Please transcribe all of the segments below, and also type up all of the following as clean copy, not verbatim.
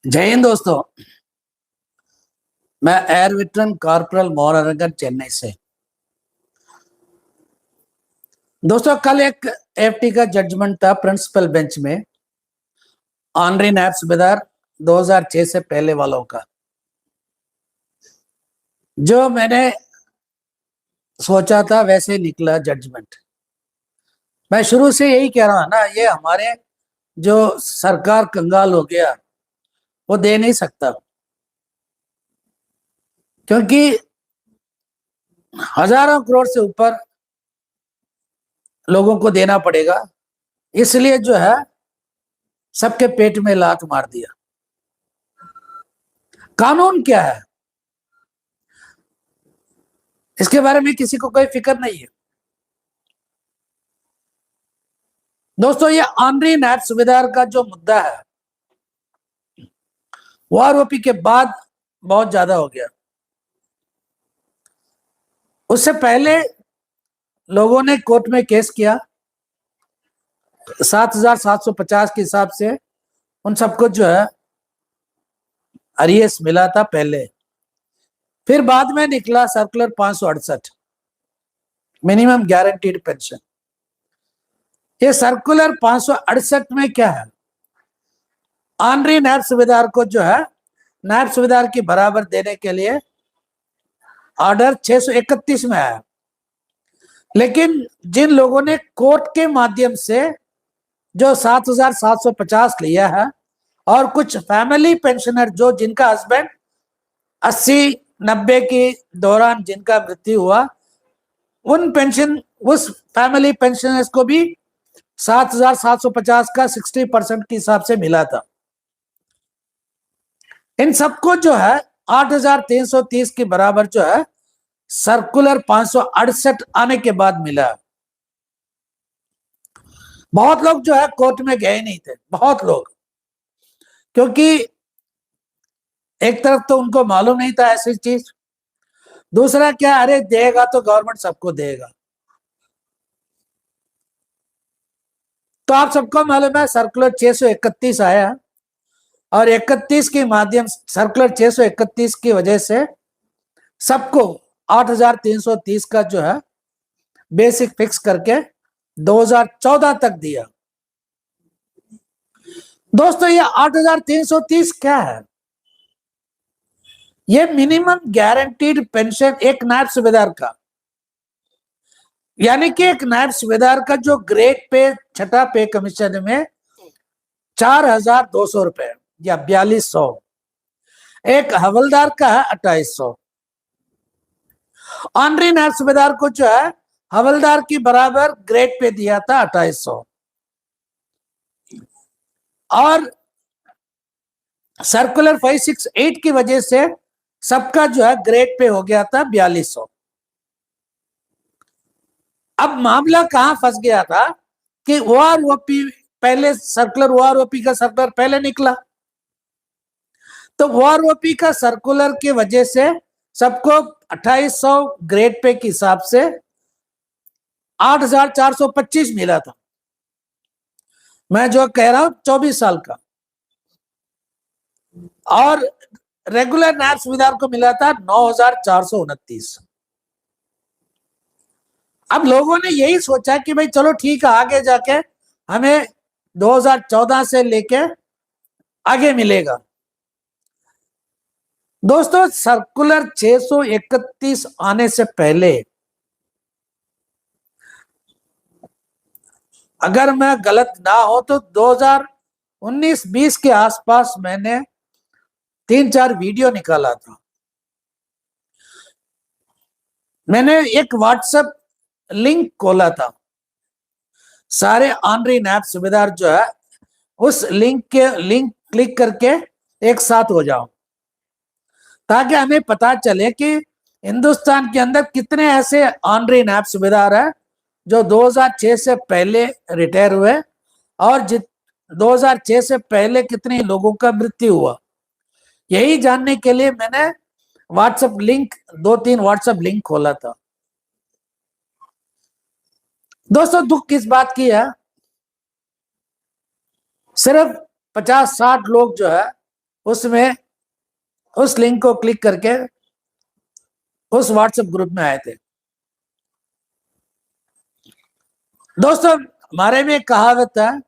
जय हिंद दोस्तों। मैं एयर वेटरन कॉर्पोरल मोहनरंगन चेन्नई से। दोस्तों कल एक एफटी का जजमेंट था प्रिंसिपल बेंच में ऑनरी नैब सूबेदार 2006 से पहले वालों का। जो मैंने सोचा था वैसे निकला जजमेंट। मैं शुरू से यही कह रहा हूं ना, ये हमारे जो सरकार कंगाल हो गया वो दे नहीं सकता, क्योंकि हजारों करोड़ से ऊपर लोगों को देना पड़ेगा। इसलिए जो है सबके पेट में लात मार दिया। कानून क्या है इसके बारे में किसी को कोई फिक्र नहीं है। दोस्तों ये ऑनरी नैब सूबेदार का जो मुद्दा है वो आरोपी के बाद बहुत ज्यादा हो गया। उससे पहले लोगों ने कोर्ट में केस किया 7,750 के हिसाब से उन सबको जो है अरियस मिला था पहले। फिर बाद में निकला सर्कुलर 568 मिनिमम गारंटीड पेंशन। ये सर्कुलर 568 में क्या है, ऑनरी नैब सूबेदार को जो है नैब सूबेदार की बराबर देने के लिए ऑर्डर 631 में आया। लेकिन जिन लोगों ने कोर्ट के माध्यम से जो 7,750 लिया है और कुछ फैमिली पेंशनर जो जिनका हस्बैंड 80-90 के दौरान जिनका मृत्यु हुआ, उन पेंशन उस फैमिली पेंशनर्स को भी 7,750 का 60% के हिसाब से मिला था। इन सबको जो है 8,330 के बराबर जो है सर्कुलर 568 आने के बाद मिला। बहुत लोग जो है कोर्ट में गए नहीं थे, बहुत लोग, क्योंकि एक तरफ तो उनको मालूम नहीं था ऐसी चीज, दूसरा क्या, अरे देगा तो गवर्नमेंट सबको देगा। तो आप सबको मालूम है सर्कुलर 631 आया और 31 के माध्यम सर्कुलर 631 की वजह से सबको 8,330 का जो है बेसिक फिक्स करके 2014 तक दिया। दोस्तों ये 8,330 क्या है? ये मिनिमम गारंटीड पेंशन एक नायब सूबेदार का, यानी कि एक नायब सूबेदार का जो ग्रेड पे छठा पे कमीशन में 4,200 रुपए या 4,200, एक हवलदार का है 2,800। ऑनरी नायब सूबेदार को जो है हवलदार की बराबर ग्रेड पे दिया था 2,800 और सर्कुलर 568 की वजह से सबका जो है ग्रेड पे हो गया था 4,200। अब मामला कहां फंस गया था कि ओआरओपी पहले सर्कुलर ओआरओपी का सर्कुलर पहले निकला, तो ओआरओपी का सर्कुलर की वजह से सबको 2,800 ग्रेड पे के हिसाब से 8,425 मिला था। मैं जो कह रहा हूं 24 साल का, और रेगुलर नायब सूबेदार को मिला था 9,429। अब लोगों ने यही सोचा कि भाई चलो ठीक है, आगे जाके हमें 2014 से लेके आगे मिलेगा। दोस्तों सर्कुलर 631 आने से पहले, अगर मैं गलत ना हो तो 2019-20 के आसपास मैंने 3-4 वीडियो निकाला था। मैंने एक व्हाट्सएप लिंक खोला था, सारे ऑनरी नैब सूबेदार जो है उस लिंक क्लिक करके एक साथ हो जाओ, ताकि हमें पता चले कि हिंदुस्तान के अंदर कितने ऐसे ऑनरी नैब सूबेदार हैं जो 2006 से पहले रिटायर हुए और 2006 से पहले कितने लोगों का मृत्यु हुआ। यही जानने के लिए मैंने व्हाट्सएप लिंक 2-3 व्हाट्सएप लिंक खोला था। दोस्तों दुख किस बात की है, सिर्फ 50-60 लोग जो है उसमें उस लिंक को क्लिक करके उस व्हाट्सएप ग्रुप में आए थे। दोस्तों हमारे में एक कहावत है,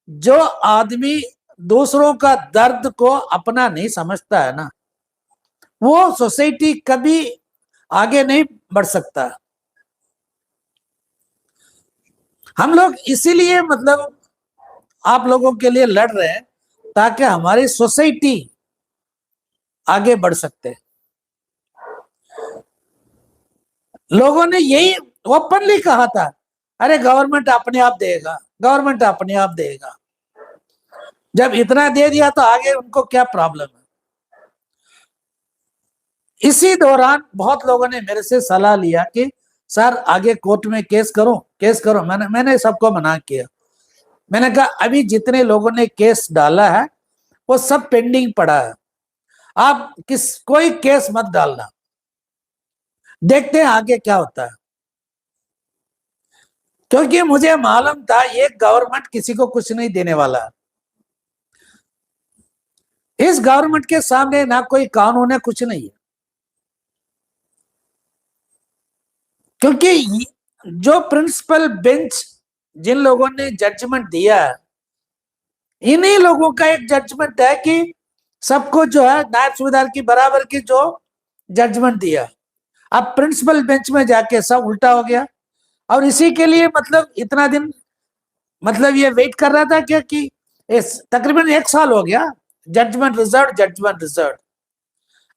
जो आदमी दूसरों का दर्द को अपना नहीं समझता है ना, वो सोसाइटी कभी आगे नहीं बढ़ सकता। हम लोग इसीलिए मतलब आप लोगों के लिए लड़ रहे हैं ताकि हमारी सोसाइटी आगे बढ़ सकते। लोगों ने यही ओपनली कहा था, अरे गवर्नमेंट अपने आप देगा, गवर्नमेंट अपने आप देगा। जब इतना दे दिया तो आगे उनको क्या प्रॉब्लम है। इसी दौरान बहुत लोगों ने मेरे से सलाह लिया कि सर आगे कोर्ट में केस करो, केस करो। मैंने सबको मना किया। मैंने कहा अभी जितने लोगों ने केस डाला है वो सब पेंडिंग पड़ा है, आप कोई केस मत डालना, देखते हैं आगे क्या होता है। क्योंकि मुझे मालूम था ये गवर्नमेंट किसी को कुछ नहीं देने वाला है। इस गवर्नमेंट के सामने ना कोई कानून है, कुछ नहीं है। क्योंकि जो प्रिंसिपल बेंच जिन लोगों ने जजमेंट दिया है, इन्हीं लोगों का एक जजमेंट है कि सबको जो है नायब सूबेदार की बराबर की जो जजमेंट दिया, अब प्रिंसिपल बेंच में जाके सब उल्टा हो गया। और इसी के लिए मतलब इतना दिन मतलब ये वेट कर रहा था कि तकरीबन 1 साल हो गया, जजमेंट रिजर्व, जजमेंट रिजर्व।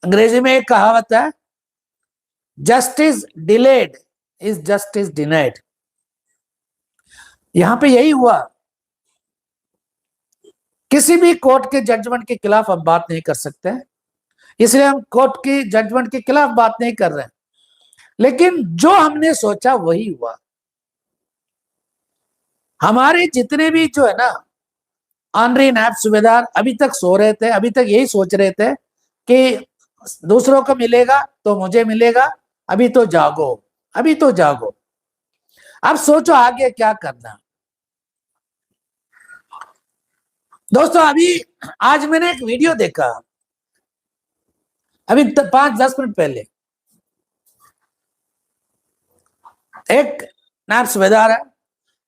अंग्रेजी में एक कहावत है, justice delayed is justice denied. यहां पे यही हुआ। किसी भी कोर्ट के जजमेंट के खिलाफ हम बात नहीं कर सकते, इसलिए हम कोर्ट की जजमेंट के खिलाफ बात नहीं कर रहे हैं। लेकिन जो हमने सोचा वही हुआ। हमारे जितने भी जो है ना ऑनरी नायब सूबेदार अभी तक सो रहे थे, अभी तक यही सोच रहे थे कि दूसरों को मिलेगा तो मुझे मिलेगा, अभी तो जागो, अभी तो जागो। अब सोचो आगे क्या करना। दोस्तों अभी आज मैंने एक वीडियो देखा, अभी 5-10 मिनट पहले। एक नायब सूबेदार है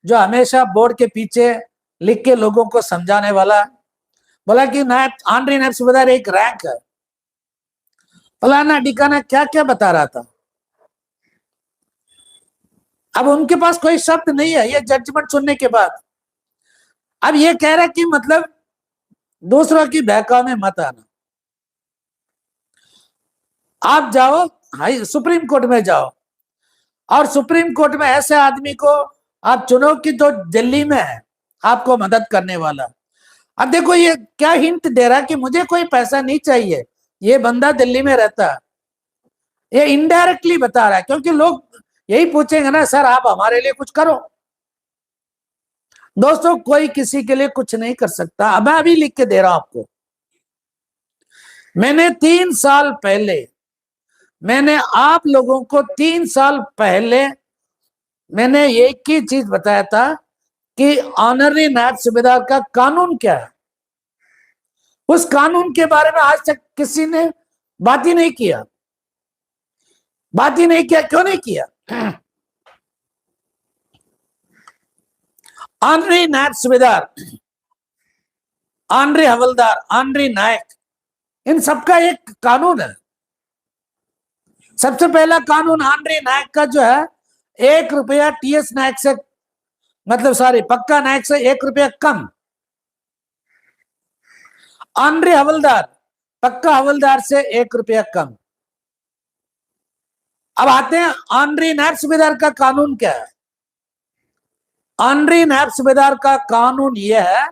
जो हमेशा बोर्ड के पीछे लिख के लोगों को समझाने वाला, बोला कि नायब ऑनरी नायब सूबेदार एक रैंक है। फलाना डिकाना क्या क्या बता रहा था। अब उनके पास कोई शब्द नहीं है ये जजमेंट सुनने के बाद। अब ये कह रहा है कि मतलब दूसरों की बहकावे में मत आना। आप जाओ हाई सुप्रीम कोर्ट में जाओ और सुप्रीम कोर्ट में ऐसे आदमी को आप चुनो कि जो दिल्ली में है आपको मदद करने वाला। अब देखो ये क्या हिंट दे रहा है कि मुझे कोई पैसा नहीं चाहिए, ये बंदा दिल्ली में रहता है। ये इनडायरेक्टली बता रहा है, क्योंकि लोग यही पूछेंगे ना, सर आप हमारे लिए कुछ करो। दोस्तों कोई किसी के लिए कुछ नहीं कर सकता। अब मैं अभी लिख के दे रहा हूं आपको। मैंने 3 साल पहले, मैंने आप लोगों को 3 साल पहले मैंने एक ही चीज बताया था कि ऑनरी नायब सूबेदार का कानून क्या है। उस कानून के बारे में आज तक किसी ने बात ही नहीं किया, बात ही नहीं किया। क्यों नहीं किया? ऑनरी नायब सूबेदार, ऑनरी हवलदार, ऑनरी नायक, इन सबका एक कानून है। सबसे पहला कानून ऑनरी नायक का जो है, 1 रुपया टीएस नायक से, मतलब सॉरी पक्का नायक से 1 रुपया कम। ऑनरी हवलदार, पक्का हवलदार से 1 रुपया कम। अब आते हैं ऑनरी नायब सूबेदार का कानून क्या है। ऑनरी नायब सूबेदार का कानून यह है,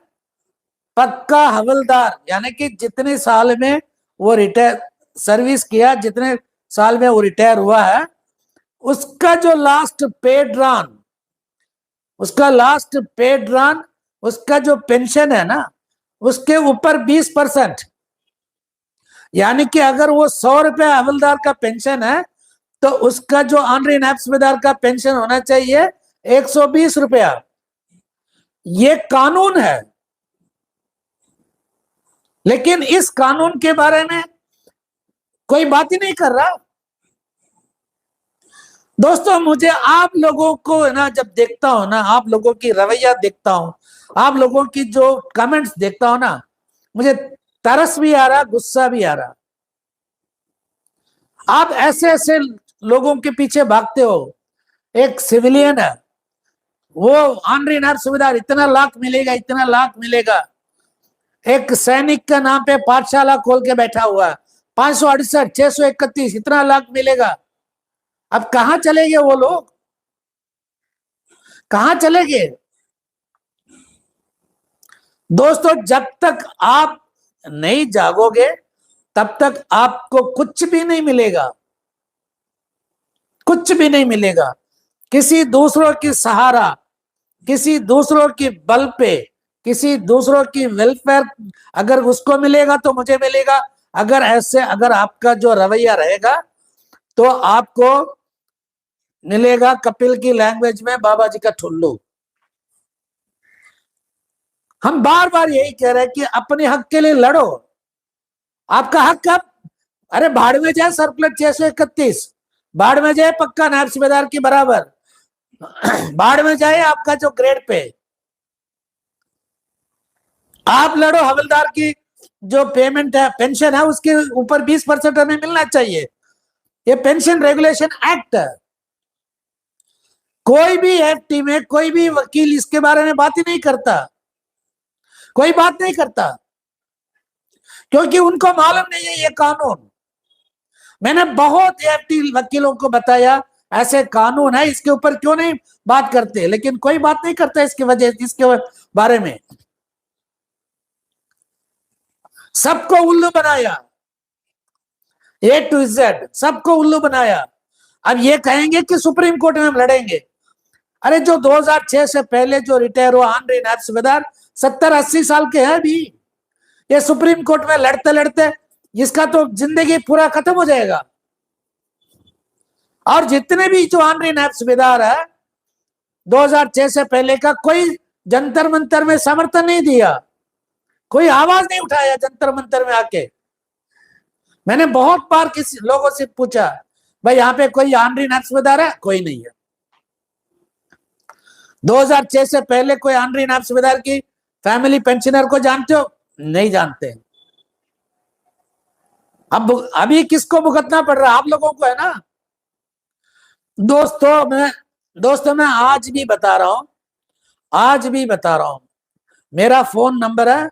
पक्का हवलदार यानी कि जितने साल में वो रिटायर सर्विस किया, जितने साल में वो रिटायर हुआ है, उसका जो लास्ट पेड रन, उसका लास्ट पेड रन, उसका जो पेंशन है ना, उसके ऊपर 20%। यानी कि अगर वो 100 रुपया हवलदार का पेंशन है तो उसका जो ऑनरी नायब सूबेदार का पेंशन होना चाहिए 120 रुपया। ये कानून है। लेकिन इस कानून के बारे में कोई बात ही नहीं कर रहा। दोस्तों, मुझे आप लोगों को ना जब देखता हूं ना, आप लोगों की रवैया देखता हूं, आप लोगों की जो कमेंट्स देखता हूं ना, मुझे तरस भी आ रहा, गुस्सा भी आ रहा। आप ऐसे ऐसे लोगों के पीछे भागते हो। एक सिविलियन है, वो ऑनरी नैप सुविधा, इतना लाख मिलेगा, इतना लाख मिलेगा। एक सैनिक का नाम पे पाठशाला खोल के बैठा हुआ है, 568 631 इतना लाख मिलेगा। अब कहां चले गए वो लोग, कहां चले गए? दोस्तों, जब तक आप नहीं जागोगे तब तक आपको कुछ भी नहीं मिलेगा, कुछ भी नहीं मिलेगा। किसी दूसरों की सहारा, किसी दूसरों की बल पे, किसी दूसरों की वेलफेयर अगर उसको मिलेगा तो मुझे मिलेगा। अगर ऐसे अगर आपका जो रवैया रहेगा तो आपको मिलेगा कपिल की लैंग्वेज में बाबा जी का ठुल्लू। हम बार बार यही कह रहे हैं कि अपने हक के लिए लड़ो। आपका हक कब? अरे भाड़ में जाए सर्कुलर 631, भाड़ में जाए पक्का नायब सूबेदार की बराबर, भाड़ में जाए आपका जो ग्रेड पे। आप लड़ो हवलदार की जो पेमेंट है, पेंशन है, उसके ऊपर 20% हमें मिलना चाहिए। ये पेंशन रेगुलेशन एक्ट है। कोई भी एफटी में कोई भी वकील इसके बारे में बात ही नहीं करता, कोई बात नहीं करता, क्योंकि उनको मालूम नहीं है ये कानून। मैंने बहुत एफटी वकीलों को बताया ऐसे कानून है, इसके ऊपर क्यों नहीं बात करते, लेकिन कोई बात नहीं करता इसके वजह, इसके बारे में। सबको उल्लू बनाया, ए टू जेड सबको उल्लू बनाया। अब ये कहेंगे कि सुप्रीम कोर्ट में हम लड़ेंगे। अरे जो 2006 से पहले जो रिटायर हुआ ऑनरी नायब सूबेदार 70-80 साल के हैं अभी। ये सुप्रीम कोर्ट में लड़ते लड़ते इसका तो जिंदगी पूरा खत्म हो जाएगा। और जितने भी जो ऑनरी नायब सूबेदार है 2006 से पहले का, कोई जंतर मंतर में समर्थन नहीं दिया, कोई आवाज नहीं उठाया जंतर मंतर में आके। मैंने बहुत बार किसी लोगों से पूछा, भाई यहाँ पे कोई ऑनरी नायब सूबेदार है? कोई नहीं है। 2006 से पहले कोई ऑनरी नायब सूबेदार की फैमिली पेंशनर को जानते हो? नहीं जानते। अब अभी किसको भुगतना पड़ रहा है? आप लोगों को है ना। दोस्तों मैं आज भी बता रहा हूं, आज भी बता रहा हूं, मेरा फोन नंबर है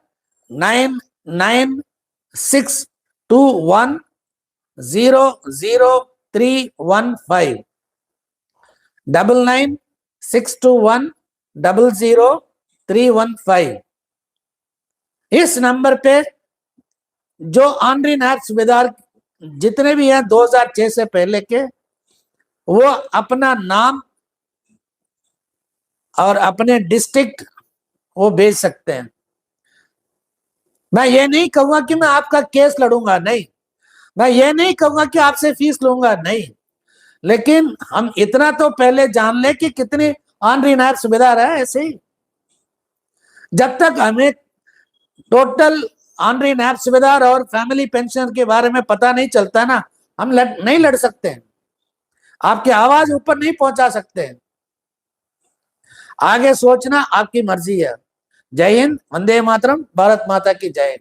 9962100315, 9962100315। इस नंबर पे जो ऑनरी नायब सूबेदार जितने भी हैं 2006 से पहले के, वो अपना नाम और अपने डिस्ट्रिक्ट वो भेज सकते हैं। मैं ये नहीं कहूंगा कि मैं आपका केस लड़ूंगा, नहीं। मैं ये नहीं कहूंगा कि आपसे फीस लूंगा, नहीं। लेकिन हम इतना तो पहले जान ले कि कितनी ऑनरी नायब सूबेदार है। ऐसे ही जब तक हमें टोटल ऑनरी नायब सूबेदार और फैमिली पेंशन के बारे में पता नहीं चलता ना, हम नहीं लड़ सकते हैं, आपकी आवाज ऊपर नहीं पहुंचा सकते हैं। आगे सोचना आपकी मर्जी है। जय हिंद, वंदे मातरम, भारत माता की जय।